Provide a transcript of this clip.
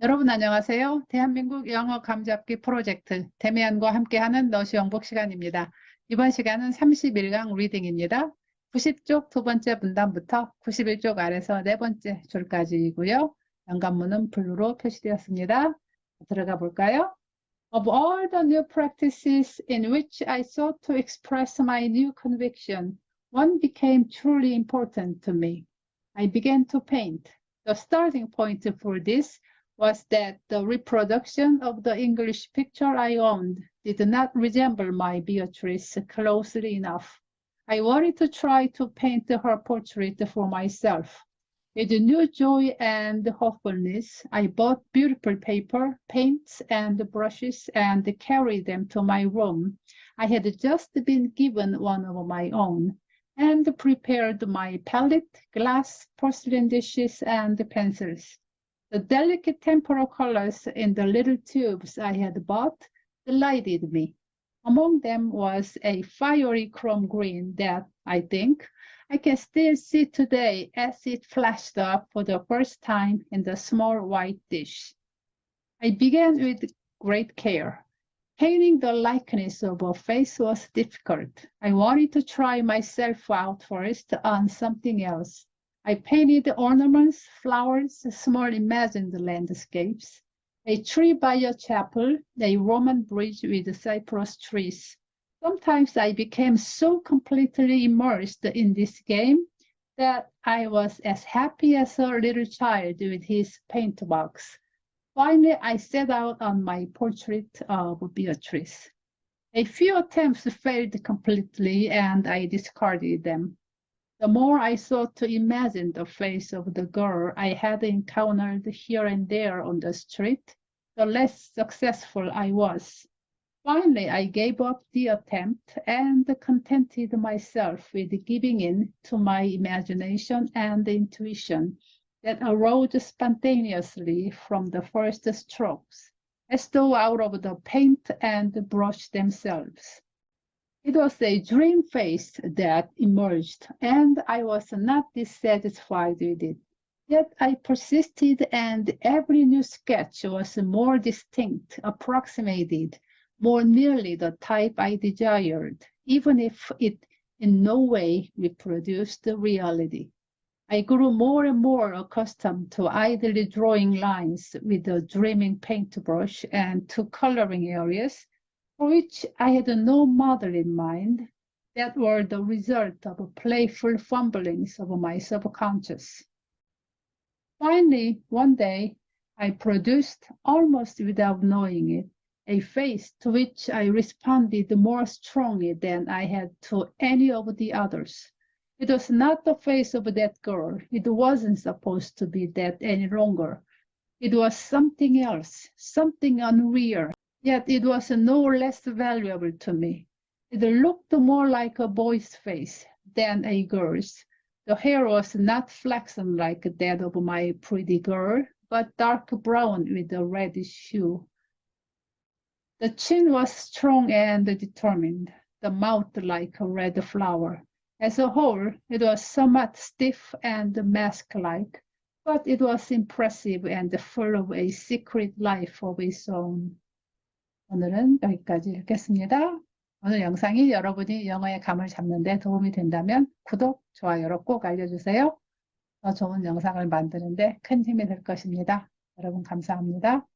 여러분 안녕하세요. 대한민국 영어 감잡기 프로젝트 데미안과 함께하는 너쉬영북 시간입니다. 이번 시간은 31강 리딩입니다. 90쪽 두 번째 문단부터 91쪽 아래서 네 번째 줄까지이고요. 연관문은 블루로 표시되었습니다. 들어가 볼까요? Of all the new practices in which I sought to express my new conviction, one became truly important to me. I began to paint. The starting point for this was that the reproduction of the English picture I owned did not resemble my Beatrice closely enough. I wanted to try to paint her portrait for myself. With new joy and hopefulness, I bought beautiful paper, paints, and brushes and carried them to my room. I had just been given one of my own, and prepared my palette, glass, porcelain dishes, and pencils. The delicate temporal colors in the little tubes I had bought delighted me. Among them was a fiery chrome green that, I think, I can still see today as it flashed up for the first time in the small white dish. I began with great care. Painting the likeness of a face was difficult. I wanted to try myself out first on something else. I painted ornaments, flowers, small imagined landscapes, a tree by a chapel, a Roman bridge with cypress trees. Sometimes I became so completely immersed in this game that I was as happy as a little child with his paint box. Finally, I set out on my portrait of Beatrice. A few attempts failed completely and I discarded them. The more I sought to imagine the face of the girl I had encountered here and there on the street, the less successful I was. Finally, I gave up the attempt and contented myself with giving in to my imagination and intuition that arose spontaneously from the first strokes, as though out of the paint and brush themselves. It was a dream face that emerged, and I was not dissatisfied with it. Yet I persisted, and every new sketch was more distinct, approximated, more nearly the type I desired, even if it in no way reproduced the reality. I grew more and more accustomed to idly drawing lines with a dreaming paintbrush and to coloring areas for which I had no model in mind, that were the result of playful fumblings of my subconscious. Finally, one day, I produced, almost without knowing it, a face to which I responded more strongly than I had to any of the others. It was not the face of that girl. It wasn't supposed to be that any longer. It was something else, something unreal. Yet it was no less valuable to me. It looked more like a boy's face than a girl's. The hair was not flaxen like that of my pretty girl, but dark brown with a reddish hue. The chin was strong and determined, the mouth like a red flower. As a whole, it was somewhat stiff and mask-like, but it was impressive and full of a secret life of its own. 오늘은 여기까지 읽겠습니다. 오늘 영상이 여러분이 영어의 감을 잡는 데 도움이 된다면 구독, 좋아요로 꼭 알려주세요. 더 좋은 영상을 만드는 데 큰 힘이 될 것입니다. 여러분 감사합니다.